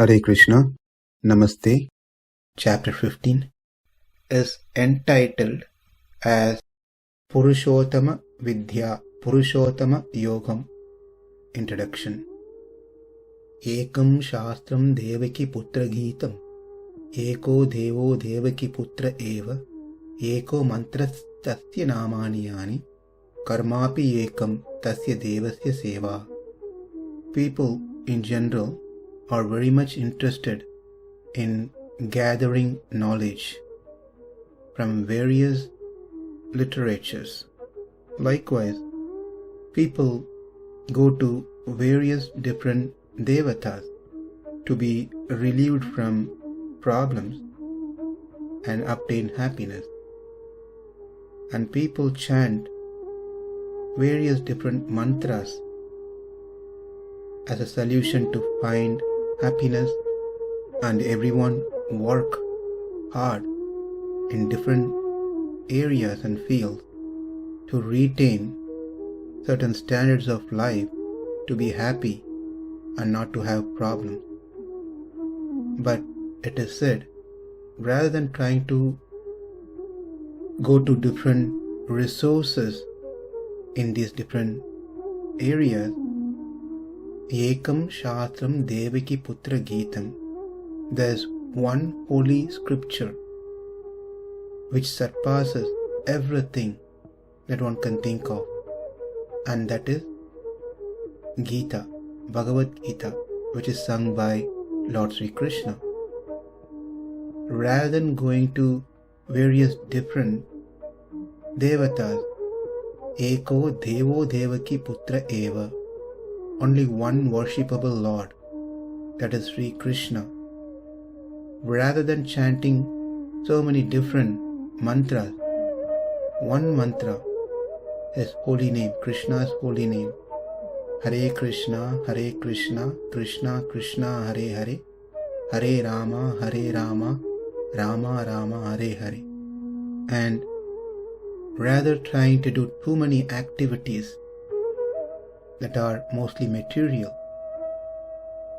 Hare Krishna, Namaste. Chapter 15 is entitled as Purushottama Vidya, Purushottama Yogam. Introduction. Ekam Shastram Devaki Putra Geetam, Eko Devo Devaki Putra Eva, Eko Mantras Tasya Namaniyani, Karmapi Ekam Tasya Devasya Seva. People in general are very much interested in gathering knowledge from various literatures. Likewise, people go to various different devatas to be relieved from problems and obtain happiness. And people chant various different mantras as a solution to find happiness, and everyone work hard in different areas and fields to retain certain standards of life, to be happy and not to have problems. But it is said, rather than trying to go to different resources in these different areas, Ekam Shastram Devaki Putra Geetam, there is one holy scripture which surpasses everything that one can think of, and that is Gita, Bhagavad Gita, which is sung by Lord Sri Krishna. Rather than going to various different devatas, Eko Devo Devaki Putra Eva, only one worshipable Lord, that is Sri Krishna. Rather than chanting so many different mantras, one mantra, his holy name, Krishna's holy name, Hare Krishna, Krishna Krishna, Hare Hare, Hare Rama, Rama Rama, Hare Hare. And rather trying to do too many activities that are mostly material,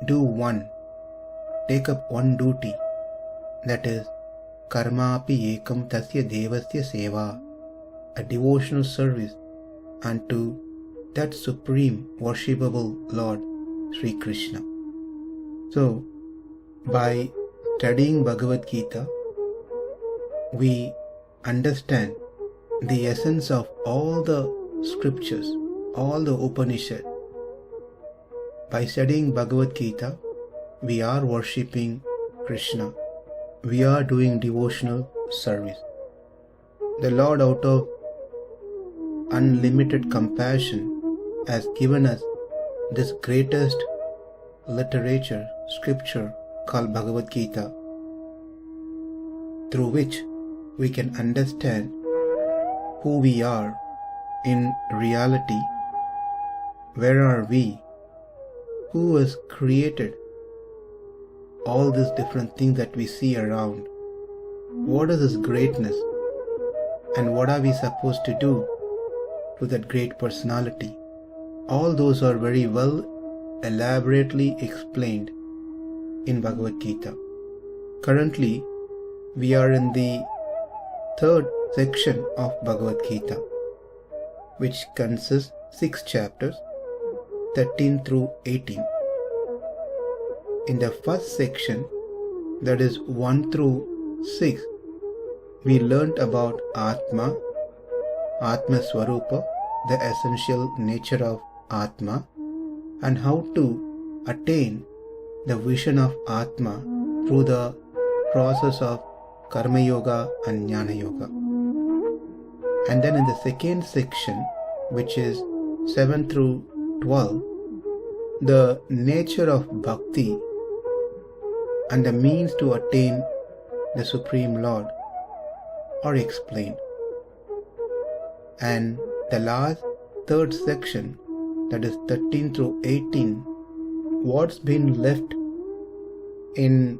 do one, take up one duty, that is Karmapi Ekam Tasya Devasya Seva, a devotional service unto that supreme worshipable Lord Sri Krishna. So, by studying Bhagavad Gita, we understand the essence of all the scriptures, all the Upanishad. By studying Bhagavad Gita, we are worshipping Krishna. We are doing devotional service. The Lord, out of unlimited compassion, has given us this greatest literature, scripture called Bhagavad Gita, through which we can understand who we are in reality. Where are we? Who has created all these different things that we see around? What is this greatness? And what are we supposed to do to that great personality? All those are very well elaborately explained in Bhagavad Gita. Currently, we are in the third section of Bhagavad Gita, which consists 6 chapters, 13 through 18. In the first section, that is 1 through 6, we learnt about Atma, Atma Swarupa, the essential nature of Atma, and how to attain the vision of Atma through the process of Karma Yoga and Jnana Yoga. And then in the second section, which is 7 through 12, the nature of Bhakti and the means to attain the Supreme Lord are explained. And the last third section, that is 13 through 18, what's been left in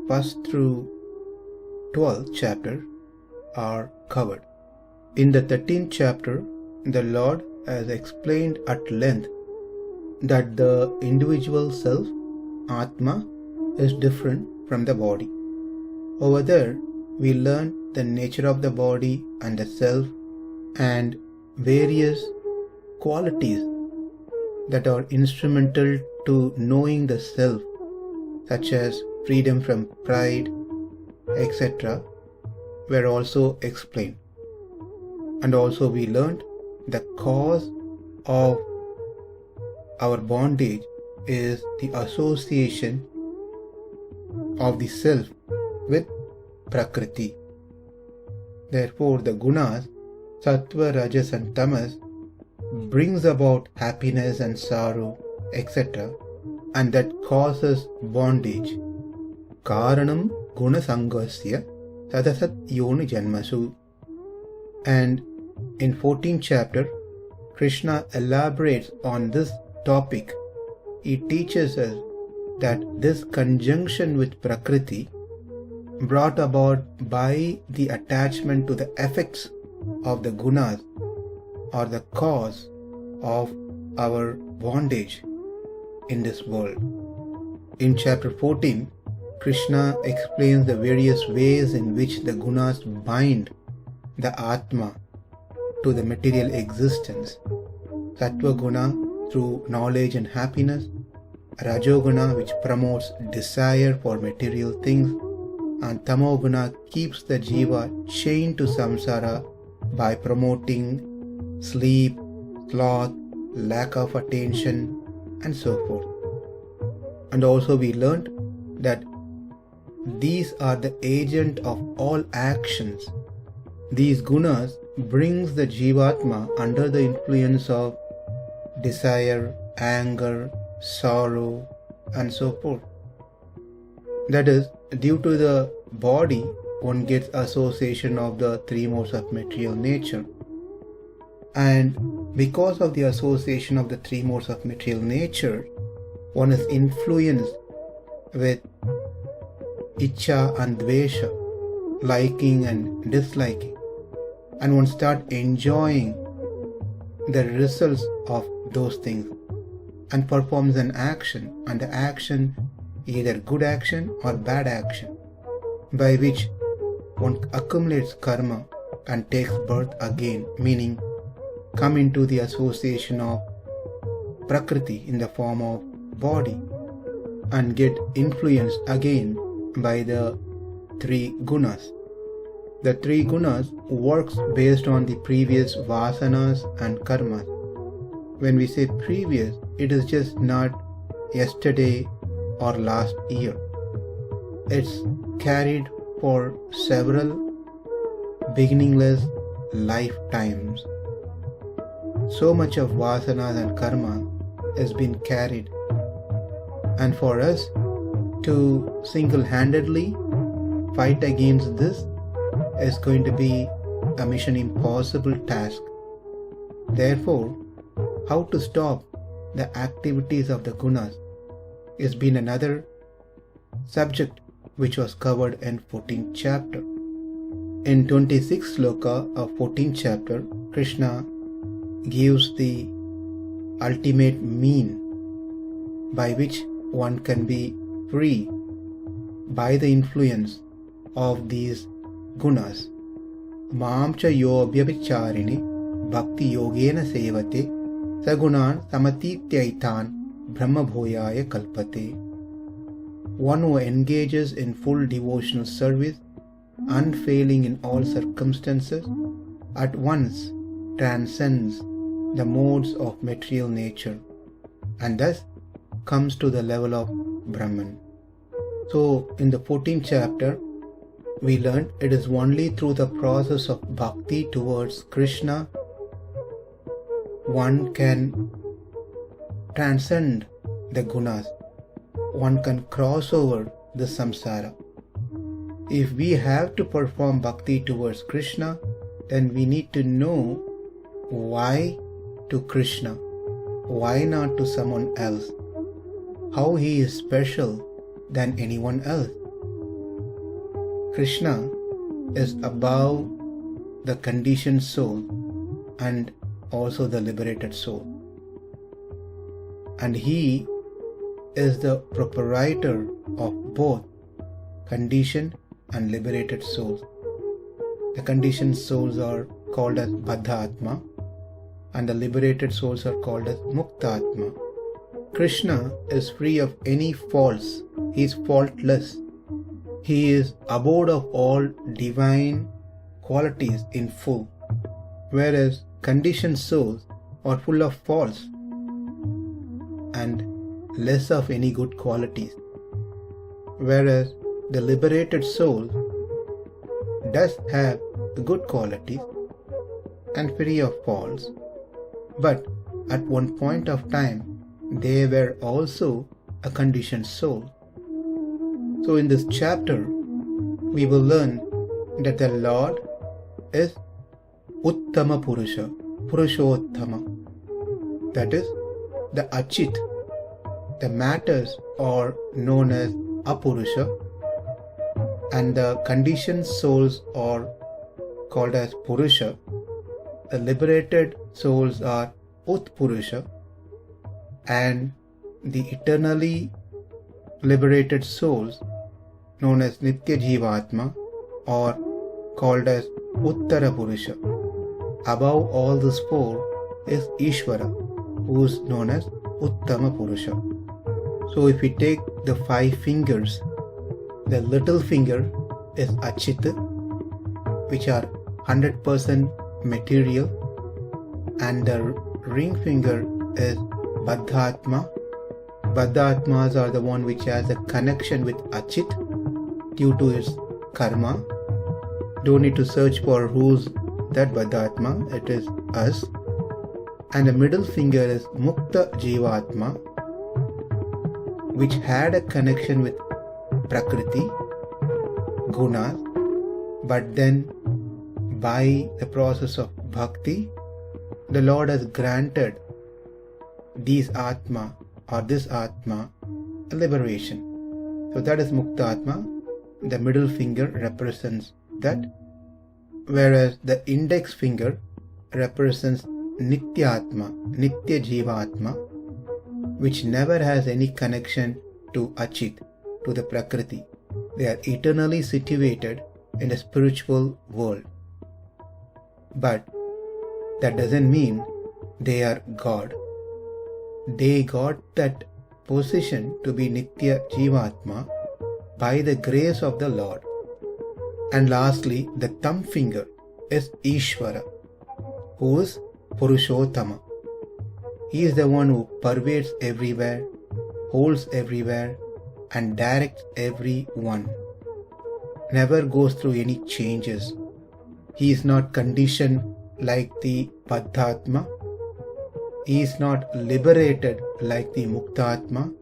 1st through 12th chapter are covered. In the 13th chapter, the Lord has explained at length that the individual self, Atma, is different from the body. Over there, we learn the nature of the body and the self and various qualities that are instrumental to knowing the self, such as freedom from pride, etc., were also explained. And also we learned the cause of our bondage is the association of the self with Prakriti. Therefore, the gunas, Sattva, Rajas and Tamas, brings about happiness and sorrow, etc., and that causes bondage. Karanam guna sangasya sadasat yoni janmasu. And in 14th chapter, Krishna elaborates on this topic. He teaches us that this conjunction with Prakriti, brought about by the attachment to the effects of the gunas, are the cause of our bondage in this world. In chapter 14, Krishna explains the various ways in which the gunas bind the Atma to the material existence. Sattva guna through knowledge and happiness, Rajoguna which promotes desire for material things, and Tamoguna keeps the jiva chained to samsara by promoting sleep, sloth, lack of attention, and so forth. And also we learned that these are the agent of all actions. These gunas brings the jivatma under the influence of desire, anger, sorrow, and so forth. That is, due to the body, one gets association of the three modes of material nature. And because of the association of the three modes of material nature, one is influenced with Ichcha and Dvesha, liking and disliking. And one starts enjoying the results of those things and performs an action, and the action either good action or bad action, by which one accumulates karma and takes birth again, meaning come into the association of Prakriti in the form of body and get influenced again by the three gunas. The three gunas works based on the previous vasanas and karmas. When we say previous, it is just not yesterday or last year. It's carried for several beginningless lifetimes. So much of vasanas and karma has been carried. And for us to single-handedly fight against this is going to be a mission impossible task. Therefore, how to stop the activities of the gunas has been another subject which was covered in 14th chapter. In 26th sloka of 14th chapter, Krishna gives the ultimate mean by which one can be free by the influence of these gunas. Mamcha yobhyabhicharini bhakti yogena sevate sagunan samatityaitan brahma bhoyaya kalpate. One who engages in full devotional service, unfailing in all circumstances, at once transcends the modes of material nature and thus comes to the level of Brahman. So in the 14th chapter, we learned it is only through the process of bhakti towards Krishna one can transcend the gunas. One can cross over the samsara. If we have to perform bhakti towards Krishna, then we need to know why to Krishna, why not to someone else, how he is special than anyone else. Krishna is above the conditioned soul and also the liberated soul. And he is the proprietor of both conditioned and liberated souls. The conditioned souls are called as Baddha Atma, and the liberated souls are called as Mukta Atma. Krishna is free of any faults. He is faultless. He is abode of all divine qualities in full, whereas conditioned souls are full of faults and less of any good qualities, whereas the liberated soul does have good qualities and free of faults, but at one point of time they were also a conditioned soul. So in this chapter we will learn that the Lord is Uttama Purusha, Purushottama, that is the Achit. The matters are known as Apurusha, and the conditioned souls are called as Purusha. The liberated souls are Utpurusha, and the eternally liberated souls known as Nitya Jivatma are called as Uttara Purusha. Above all these four is Ishvara, who is known as Uttama Purusha. So if we take the 5 fingers, the little finger is Achita, which are 100% material, and the ring finger is Baddhatma. Baddhatmas are the one which has a connection with Achit due to its karma. Don't need to search for who's that Baddhatma, it is us. And the middle finger is Mukta Jivatma, which had a connection with Prakriti, Gunas, but then by the process of Bhakti, the Lord has granted these Atma or this Atma a liberation. So that is Mukta Atma. The middle finger represents that, whereas the index finger represents Nitya Atma, Nitya Jiva Atma, which never has any connection to Achit, to the Prakriti. They are eternally situated in the spiritual world. But that doesn't mean they are God. They got that position to be Nitya Jivatma by the grace of the Lord. And lastly, the thumb finger is Ishvara, who is Purushottama. He is the one who pervades everywhere, holds everywhere, and directs everyone. Never goes through any changes. He is not conditioned like the Baddhatma. He is not liberated like the Muktatma.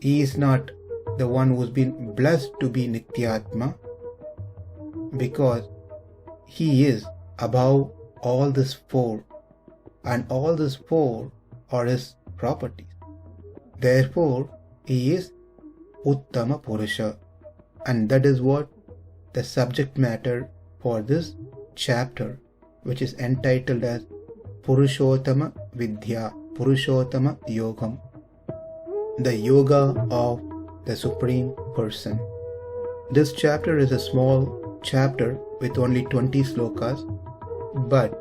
He is not the one who has been blessed to be Nityatma, because he is above all these four, and all these four are his properties. Therefore, he is Uttama Purusha, and that is what the subject matter for this chapter, which is entitled as Purushottama Vidya, Purushottama Yogam, the yoga of the Supreme Person. This chapter is a small chapter with only 20 slokas, but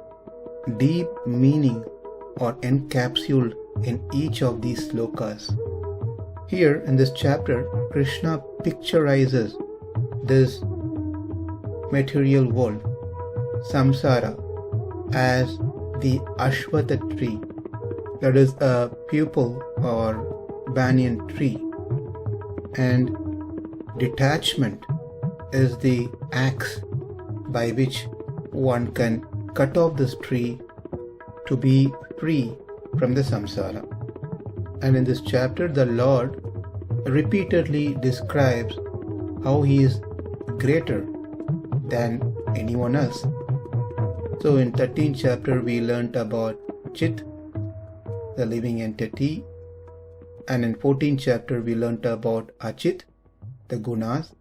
deep meaning are encapsulated in each of these slokas. Here in this chapter, Krishna picturizes this material world, samsara, as the Ashwata tree, that is a pupil or banyan tree, and detachment is the axe by which one can cut off this tree to be free from the samsara. And in this chapter, the Lord repeatedly describes how he is greater than anyone else. So in 13th chapter we learnt about Chit, the living entity, and in 14th chapter we learnt about Achit, the gunas,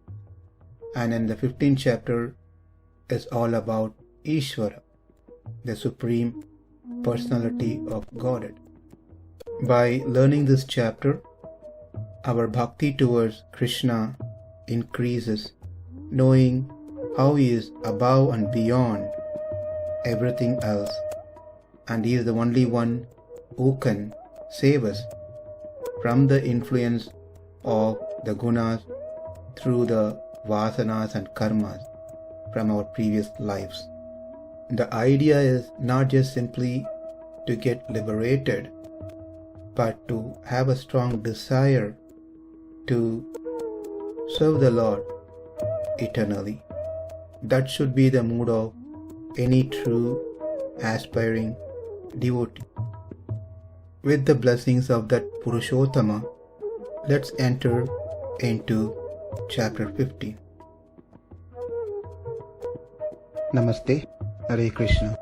and in the 15th chapter is all about Ishvara, the Supreme Personality of Godhead. By learning this chapter, Our bhakti towards Krishna increases, knowing how He is above and beyond everything else, and He is the only one who can save us from the influence of the gunas through the vasanas and karmas from our previous lives. The idea is not just simply to get liberated, but to have a strong desire to serve the Lord eternally. That should be the mood of any true aspiring devotee. With the blessings of that Purushottama, let's enter into chapter 15. Namaste, Hare Krishna.